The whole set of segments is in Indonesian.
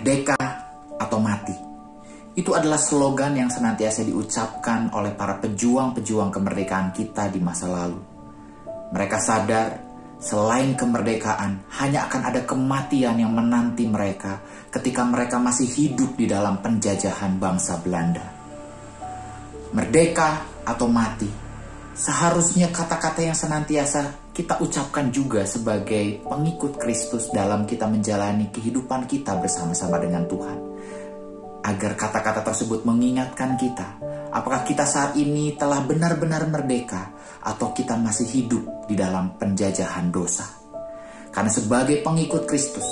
Merdeka atau mati. Itu adalah slogan yang senantiasa diucapkan oleh para pejuang-pejuang kemerdekaan kita di masa lalu. Mereka sadar selain kemerdekaan, hanya akan ada kematian yang menanti mereka ketika mereka masih hidup di dalam penjajahan bangsa Belanda. Merdeka atau mati, seharusnya kata-kata yang senantiasa kita ucapkan juga sebagai pengikut Kristus dalam kita menjalani kehidupan kita bersama-sama dengan Tuhan. Agar kata-kata tersebut mengingatkan kita, apakah kita saat ini telah benar-benar merdeka atau kita masih hidup di dalam penjajahan dosa. Karena sebagai pengikut Kristus,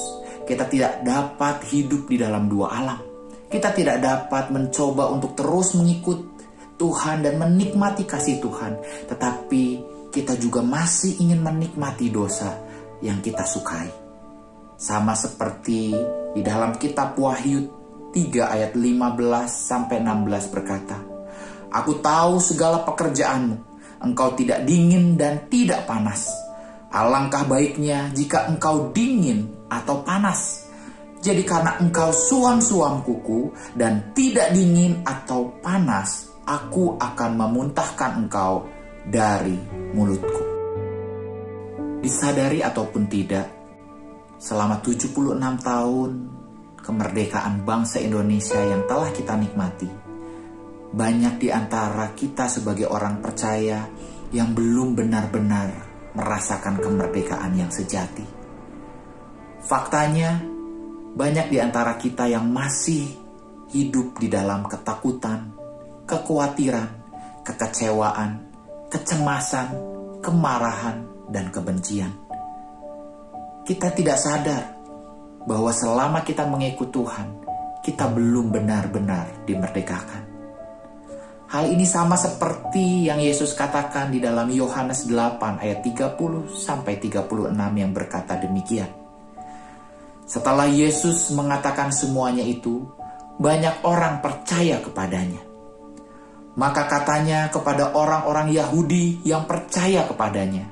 kita tidak dapat hidup di dalam dua alam. Kita tidak dapat mencoba untuk terus mengikut Tuhan dan menikmati kasih Tuhan, tetapi kita juga masih ingin menikmati dosa yang kita sukai. Sama seperti di dalam kitab Wahyu 3 ayat 15-16 berkata, "Aku tahu segala pekerjaanmu, engkau tidak dingin dan tidak panas. Alangkah baiknya jika engkau dingin atau panas. Jadi karena engkau suam-suam kuku dan tidak dingin atau panas, aku akan memuntahkan engkau dari mulutku." Disadari ataupun tidak, selama 76 tahun kemerdekaan bangsa Indonesia yang telah kita nikmati, banyak di antara kita sebagai orang percaya yang belum benar-benar merasakan kemerdekaan yang sejati. Faktanya, banyak di antara kita yang masih hidup di dalam ketakutan, kekhawatiran, kekecewaan, kecemasan, kemarahan, dan kebencian. Kita tidak sadar bahwa selama kita mengikut Tuhan, kita belum benar-benar dimerdekakan. Hal ini sama seperti yang Yesus katakan di dalam Yohanes 8 ayat 30-36 yang berkata demikian. Setelah Yesus mengatakan semuanya itu, banyak orang percaya kepadanya. Maka katanya kepada orang-orang Yahudi yang percaya kepadanya,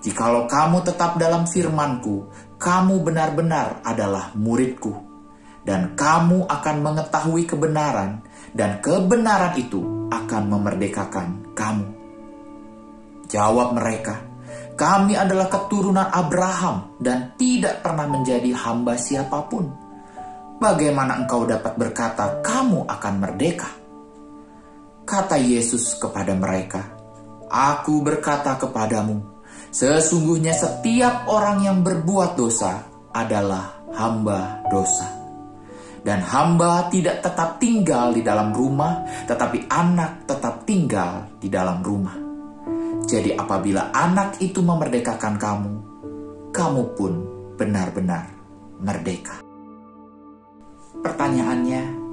"Jikalau kamu tetap dalam firman-Ku, kamu benar-benar adalah murid-Ku, dan kamu akan mengetahui kebenaran, dan kebenaran itu akan memerdekakan kamu." Jawab mereka, "Kami adalah keturunan Abraham dan tidak pernah menjadi hamba siapapun. Bagaimana engkau dapat berkata kamu akan merdeka?" Kata Yesus kepada mereka, "Aku berkata kepadamu, sesungguhnya setiap orang yang berbuat dosa adalah hamba dosa. Dan hamba tidak tetap tinggal di dalam rumah, tetapi anak tetap tinggal di dalam rumah. Jadi apabila anak itu memerdekakan kamu, kamu pun benar-benar merdeka." Pertanyaannya,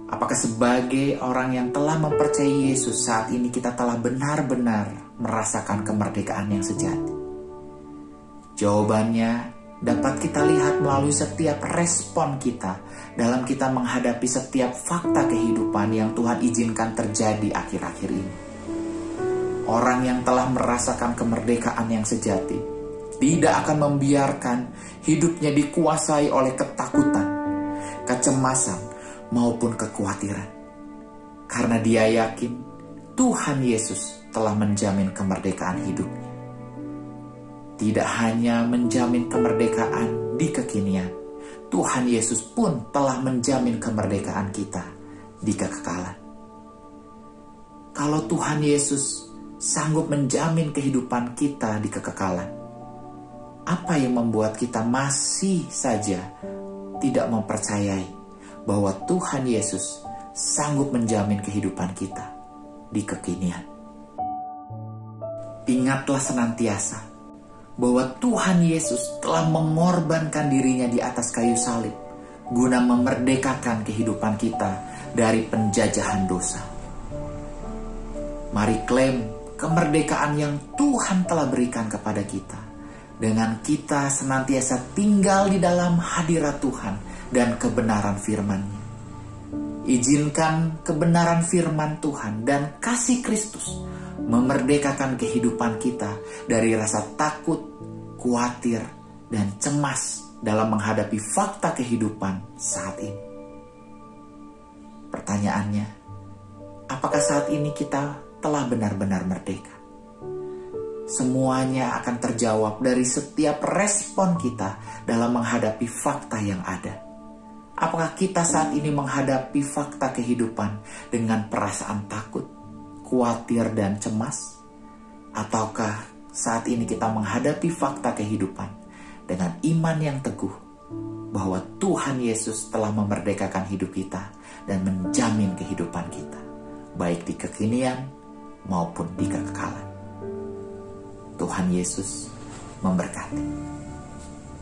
apakah sebagai orang yang telah mempercayai Yesus saat ini kita telah benar-benar merasakan kemerdekaan yang sejati? Jawabannya dapat kita lihat melalui setiap respon kita dalam kita menghadapi setiap fakta kehidupan yang Tuhan izinkan terjadi akhir-akhir ini. Orang yang telah merasakan kemerdekaan yang sejati tidak akan membiarkan hidupnya dikuasai oleh ketakutan, kecemasan, maupun kekhawatiran. Karena dia yakin Tuhan Yesus telah menjamin kemerdekaan hidupnya. Tidak hanya menjamin kemerdekaan di kekinian, Tuhan Yesus pun telah menjamin kemerdekaan kita di kekekalan. Kalau Tuhan Yesus sanggup menjamin kehidupan kita di kekekalan, apa yang membuat kita masih saja tidak mempercayai bahwa Tuhan Yesus sanggup menjamin kehidupan kita di kekinian? Ingatlah senantiasa bahwa Tuhan Yesus telah mengorbankan dirinya di atas kayu salib guna memerdekakan kehidupan kita dari penjajahan dosa. Mari klaim kemerdekaan yang Tuhan telah berikan kepada kita dengan kita senantiasa tinggal di dalam hadirat Tuhan dan kebenaran firman-Nya. Izinkan kebenaran firman Tuhan dan kasih Kristus memerdekakan kehidupan kita dari rasa takut, khawatir, dan cemas dalam menghadapi fakta kehidupan saat ini? Pertanyaannya, apakah saat ini kita telah benar-benar merdeka? Semuanya akan terjawab dari setiap respon kita dalam menghadapi fakta yang ada. Apakah kita saat ini menghadapi fakta kehidupan dengan perasaan takut, khawatir, dan cemas? Ataukah saat ini kita menghadapi fakta kehidupan dengan iman yang teguh bahwa Tuhan Yesus telah memerdekakan hidup kita dan menjamin kehidupan kita, baik di kekinian maupun di kekekalan. Tuhan Yesus memberkati.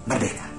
Merdeka!